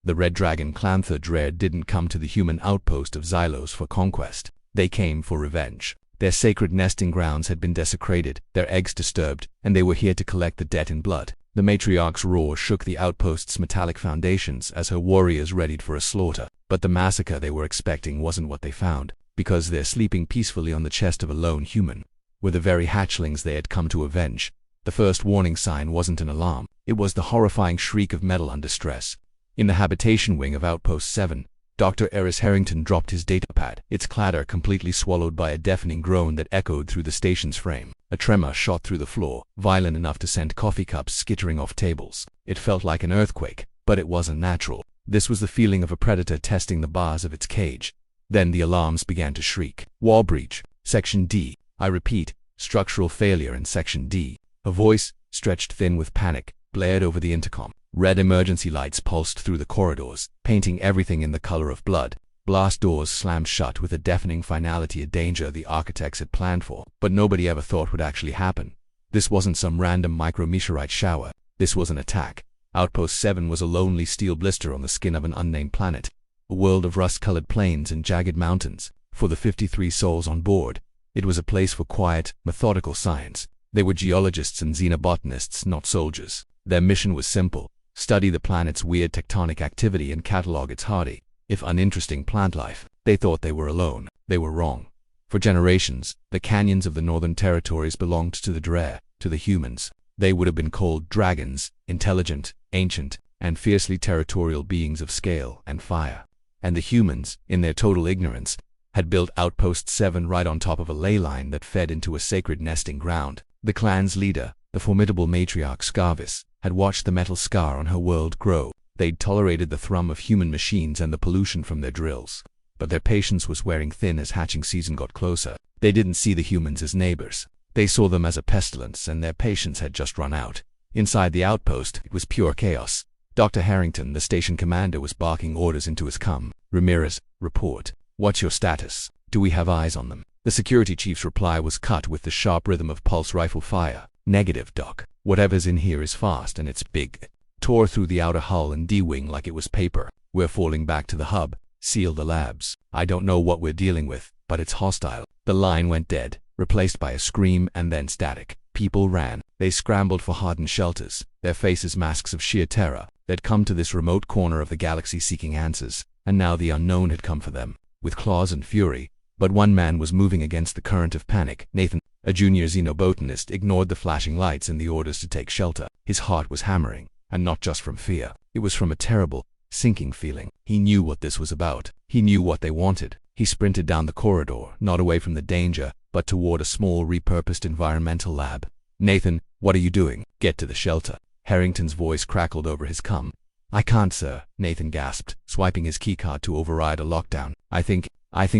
The Red Dragon Clanther Dread didn't come to the human outpost of Xylos for conquest. They came for revenge. Their sacred nesting grounds had been desecrated, their eggs disturbed, and they were here to collect the debt in blood. The matriarch's roar shook the outpost's metallic foundations as her warriors readied for a slaughter. But the massacre they were expecting wasn't what they found, because they're sleeping peacefully on the chest of a lone human were the very hatchlings they had come to avenge. The first warning sign wasn't an alarm, it was the horrifying shriek of metal under stress. In the habitation wing of Outpost 7, Dr. Eris Harrington dropped his datapad, its clatter completely swallowed by a deafening groan that echoed through the station's frame. A tremor shot through the floor, violent enough to send coffee cups skittering off tables. It felt like an earthquake, but it wasn't natural. This was the feeling of a predator testing the bars of its cage. Then the alarms began to shriek. Wall breach. Section D. I repeat, structural failure in Section D. A voice, stretched thin with panic, blared over the intercom. Red emergency lights pulsed through the corridors, painting everything in the color of blood. Blast doors slammed shut with a deafening finality, a danger the architects had planned for, but nobody ever thought would actually happen. This wasn't some random micrometeorite shower. This was an attack. Outpost 7 was a lonely steel blister on the skin of an unnamed planet, a world of rust-colored plains and jagged mountains. For the 53 souls on board, it was a place for quiet, methodical science. They were geologists and xenobotanists, not soldiers. Their mission was simple: study the planet's weird tectonic activity and catalog its hardy, if uninteresting, plant life. They thought they were alone. They were wrong. For generations, the canyons of the Northern Territories belonged to the Dre, to the humans. They would have been called dragons, intelligent, ancient, and fiercely territorial beings of scale and fire. And the humans, in their total ignorance, had built Outpost 7 right on top of a ley line that fed into a sacred nesting ground. The clan's leader, the formidable matriarch Scarvis, had watched the metal scar on her world grow. They'd tolerated the thrum of human machines and the pollution from their drills. But their patience was wearing thin as hatching season got closer. They didn't see the humans as neighbors. They saw them as a pestilence, and their patience had just run out. Inside the outpost, it was pure chaos. Dr. Harrington, the station commander, was barking orders into his com. Ramirez, report. What's your status? Do we have eyes on them? The security chief's reply was cut with the sharp rhythm of pulse rifle fire. Negative, Doc. Whatever's in here is fast and it's big. Tore through the outer hull and D-wing like it was paper. We're falling back to the hub. Seal the labs. I don't know what we're dealing with, but it's hostile. The line went dead, replaced by a scream and then static. People ran. They scrambled for hardened shelters, their faces masks of sheer terror. They'd come to this remote corner of the galaxy seeking answers, and now the unknown had come for them, with claws and fury. But one man was moving against the current of panic. Nathan, a junior xenobotanist, ignored the flashing lights and the orders to take shelter. His heart was hammering, and not just from fear. It was from a terrible, sinking feeling. He knew what this was about. He knew what they wanted. He sprinted down the corridor, not away from the danger, but toward a small, repurposed environmental lab. Nathan, what are you doing? Get to the shelter. Harrington's voice crackled over his cum. I can't, sir, Nathan gasped, swiping his keycard to override a lockdown. I think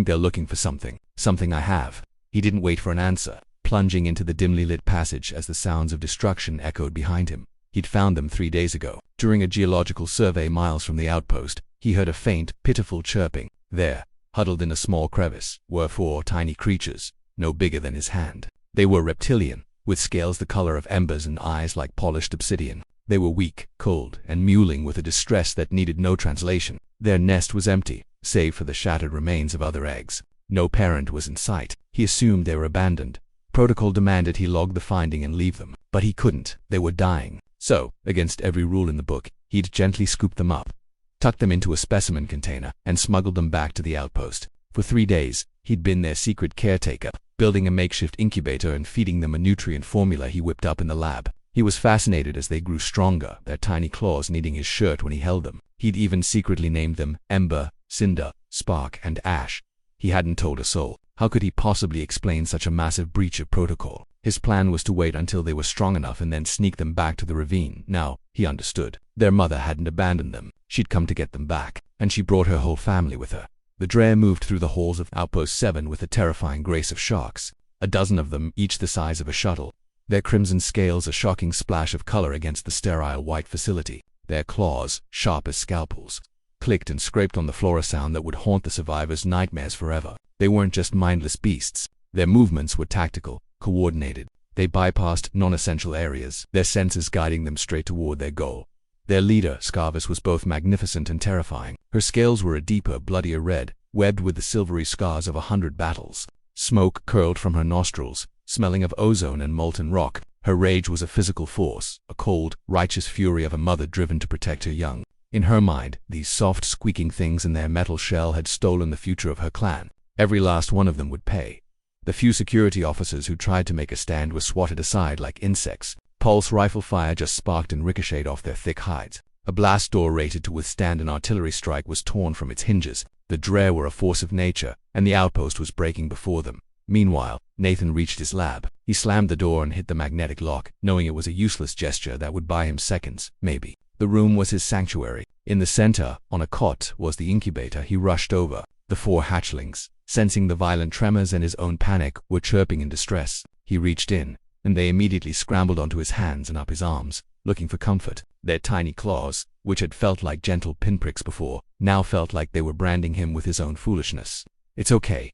they're looking for something. Something I have. He didn't wait for an answer, plunging into the dimly lit passage as the sounds of destruction echoed behind him. He'd found them 3 days ago. During a geological survey miles from the outpost, he heard a faint, pitiful chirping. There, huddled in a small crevice, were 4 tiny creatures, no bigger than his hand. They were reptilian, with scales the color of embers and eyes like polished obsidian. They were weak, cold, and mewling with a distress that needed no translation. Their nest was empty, save for the shattered remains of other eggs. No parent was in sight. He assumed they were abandoned. Protocol demanded he log the finding and leave them, but he couldn't. They were dying. So, against every rule in the book, he'd gently scooped them up, tucked them into a specimen container, and smuggled them back to the outpost. For 3 days, he'd been their secret caretaker, building a makeshift incubator and feeding them a nutrient formula he whipped up in the lab. He was fascinated as they grew stronger, their tiny claws kneading his shirt when he held them. He'd even secretly named them Ember, Cinder, Spark, and Ash. He hadn't told a soul. How could he possibly explain such a massive breach of protocol? His plan was to wait until they were strong enough and then sneak them back to the ravine. Now, he understood. Their mother hadn't abandoned them. She'd come to get them back, and she brought her whole family with her. The Dre moved through the halls of Outpost 7 with the terrifying grace of sharks, a dozen of them, each the size of a shuttle. Their crimson scales a shocking splash of color against the sterile white facility. Their claws, sharp as scalpels, clicked and scraped on the floor, a sound that would haunt the survivors' nightmares forever. They weren't just mindless beasts. Their movements were tactical, coordinated. They bypassed non-essential areas, their senses guiding them straight toward their goal. Their leader, Scarvis, was both magnificent and terrifying. Her scales were a deeper, bloodier red, webbed with the silvery scars of 100 battles. Smoke curled from her nostrils, smelling of ozone and molten rock. Her rage was a physical force, a cold, righteous fury of a mother driven to protect her young. In her mind, these soft, squeaking things in their metal shell had stolen the future of her clan. Every last one of them would pay. The few security officers who tried to make a stand were swatted aside like insects. Pulse rifle fire just sparked and ricocheted off their thick hides. A blast door rated to withstand an artillery strike was torn from its hinges. The Dre were a force of nature, and the outpost was breaking before them. Meanwhile, Nathan reached his lab. He slammed the door and hit the magnetic lock, knowing it was a useless gesture that would buy him seconds, maybe. The room was his sanctuary. In the center, on a cot, was the incubator. He rushed over. The 4 hatchlings, sensing the violent tremors and his own panic, were chirping in distress. He reached in, and they immediately scrambled onto his hands and up his arms, looking for comfort. Their tiny claws, which had felt like gentle pinpricks before, now felt like they were branding him with his own foolishness. "It's okay,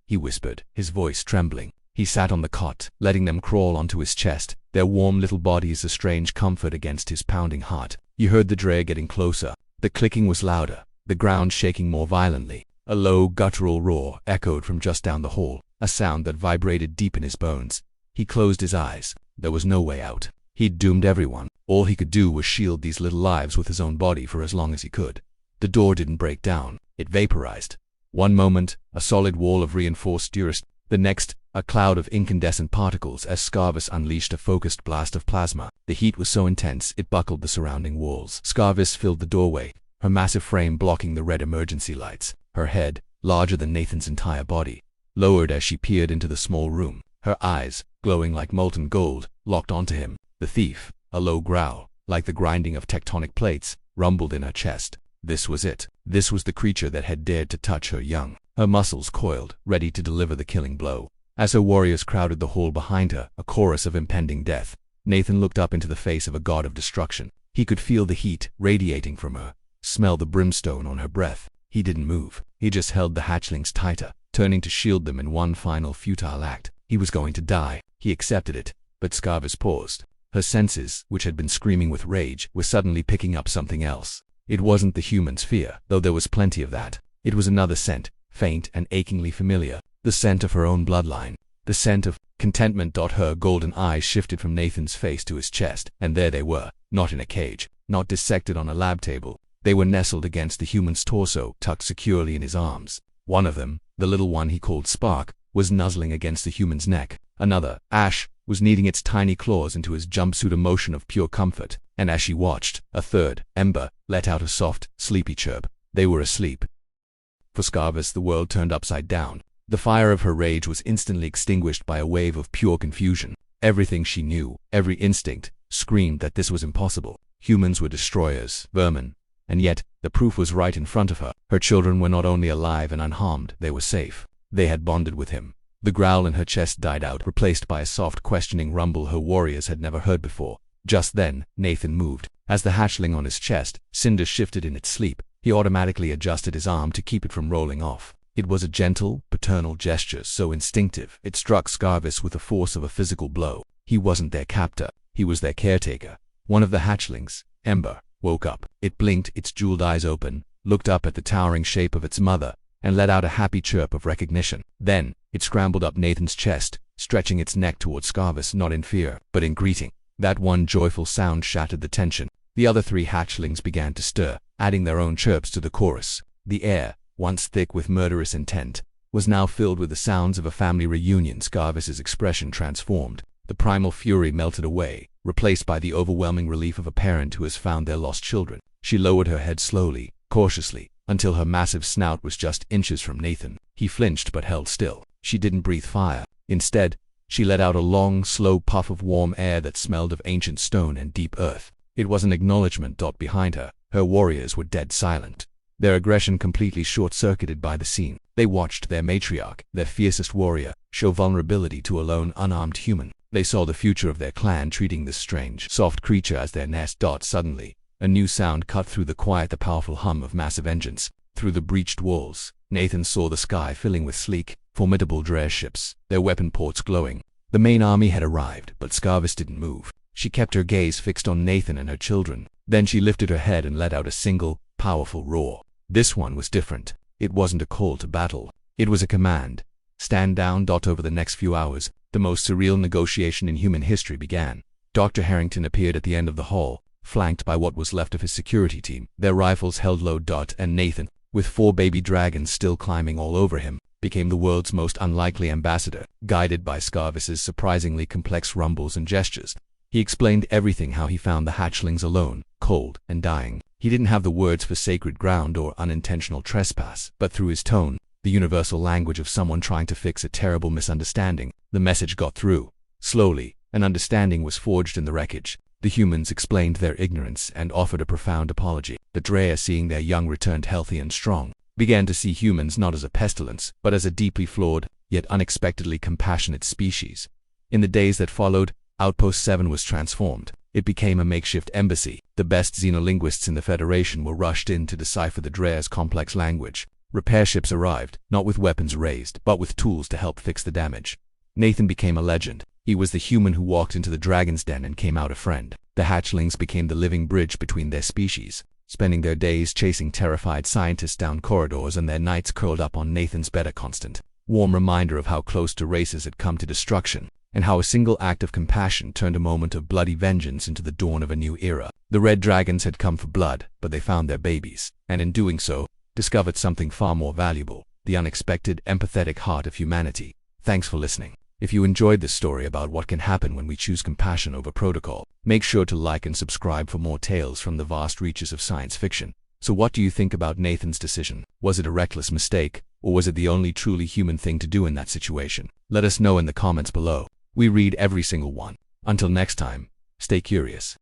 he whispered, his voice trembling. He sat on the cot, letting them crawl onto his chest, their warm little bodies a strange comfort against his pounding heart. He heard the Dre getting closer. The clicking was louder, the ground shaking more violently. A low, guttural roar echoed from just down the hall, a sound that vibrated deep in his bones. He closed his eyes. There was no way out. He'd doomed everyone. All he could do was shield these little lives with his own body for as long as he could. The door didn't break down. It vaporized. One moment, a solid wall of reinforced duress. The next, a cloud of incandescent particles as Scarvis unleashed a focused blast of plasma. The heat was so intense it buckled the surrounding walls. Scarvis filled the doorway, her massive frame blocking the red emergency lights. Her head, larger than Nathan's entire body, lowered as she peered into the small room. Her eyes, glowing like molten gold, locked onto him. The thief, a low growl, like the grinding of tectonic plates, rumbled in her chest. This was it. This was the creature that had dared to touch her young. Her muscles coiled, ready to deliver the killing blow. As her warriors crowded the hall behind her, a chorus of impending death, Nathan looked up into the face of a god of destruction. He could feel the heat radiating from her, smell the brimstone on her breath. He didn't move. He just held the hatchlings tighter, turning to shield them in one final futile act. He was going to die. He accepted it. But Scarvis paused. Her senses, which had been screaming with rage, were suddenly picking up something else. It wasn't the human's fear, though there was plenty of that. It was another scent, faint and achingly familiar. The scent of her own bloodline. The scent of contentment. Her golden eyes shifted from Nathan's face to his chest, and there they were, not in a cage, not dissected on a lab table. They were nestled against the human's torso, tucked securely in his arms. One of them, the little one he called Spark, was nuzzling against the human's neck. Another, Ash, was kneading its tiny claws into his jumpsuit, a motion of pure comfort. And as she watched, a third, Ember, let out a soft, sleepy chirp. They were asleep. For Scarvis, the world turned upside down. The fire of her rage was instantly extinguished by a wave of pure confusion. Everything she knew, every instinct, screamed that this was impossible. Humans were destroyers, vermin. And yet, the proof was right in front of her. Her children were not only alive and unharmed, they were safe. They had bonded with him. The growl in her chest died out, replaced by a soft, questioning rumble her warriors had never heard before. Just then, Nathan moved. As the hatchling on his chest, cinder shifted in its sleep, he automatically adjusted his arm to keep it from rolling off. It was a gentle, paternal gesture, so instinctive, it struck Scarvis with the force of a physical blow. He wasn't their captor, he was their caretaker. One of the hatchlings, Ember, woke up. It blinked, its jeweled eyes open, looked up at the towering shape of its mother, and let out a happy chirp of recognition. Then, it scrambled up Nathan's chest, stretching its neck towards Scarvis, not in fear, but in greeting. That one joyful sound shattered the tension. The other 3 hatchlings began to stir, adding their own chirps to the chorus. The air, once thick with murderous intent, was now filled with the sounds of a family reunion. Scarvis's expression transformed. The primal fury melted away, replaced by the overwhelming relief of a parent who has found their lost children. She lowered her head slowly, cautiously, until her massive snout was just inches from Nathan. He flinched but held still. She didn't breathe fire. Instead, she let out a long, slow puff of warm air that smelled of ancient stone and deep earth. It was an acknowledgement. Behind her, her warriors were dead silent, their aggression completely short-circuited by the scene. They watched their matriarch, their fiercest warrior, show vulnerability to a lone, unarmed human. They saw the future of their clan treating this strange, soft creature as their nest. Suddenly, a new sound cut through the quiet, the powerful hum of massive engines. Through the breached walls, Nathan saw the sky filling with sleek, formidable Dre ships, their weapon ports glowing. The main army had arrived, but Scarvis didn't move. She kept her gaze fixed on Nathan and her children. Then she lifted her head and let out a single, powerful roar. This one was different. It wasn't a call to battle. It was a command. Stand down. Over the next few hours, the most surreal negotiation in human history began. Dr. Harrington appeared at the end of the hall, flanked by what was left of his security team. Their rifles held low. And Nathan, with 4 baby dragons still climbing all over him, became the world's most unlikely ambassador, guided by Scarvis's surprisingly complex rumbles and gestures. He explained everything: how he found the hatchlings alone, cold and dying. He didn't have the words for sacred ground or unintentional trespass, but through his tone, the universal language of someone trying to fix a terrible misunderstanding, the message got through. Slowly, an understanding was forged in the wreckage. The humans explained their ignorance and offered a profound apology. The Drea, seeing their young returned healthy and strong, began to see humans not as a pestilence, but as a deeply flawed, yet unexpectedly compassionate species. In the days that followed, Outpost 7 was transformed. It became a makeshift embassy. The best xenolinguists in the Federation were rushed in to decipher the Drea's complex language. Repair ships arrived, not with weapons raised, but with tools to help fix the damage. Nathan became a legend. He was the human who walked into the dragon's den and came out a friend. The hatchlings became the living bridge between their species, spending their days chasing terrified scientists down corridors and their nights curled up on Nathan's bed, a constant, warm reminder of how close two races had come to destruction, and how a single act of compassion turned a moment of bloody vengeance into the dawn of a new era. The red dragons had come for blood, but they found their babies, and in doing so, discovered something far more valuable: the unexpected, empathetic heart of humanity. Thanks for listening. If you enjoyed this story about what can happen when we choose compassion over protocol, make sure to like and subscribe for more tales from the vast reaches of science fiction. So what do you think about Nathan's decision? Was it a reckless mistake, or was it the only truly human thing to do in that situation? Let us know in the comments below. We read every single one. Until next time, stay curious.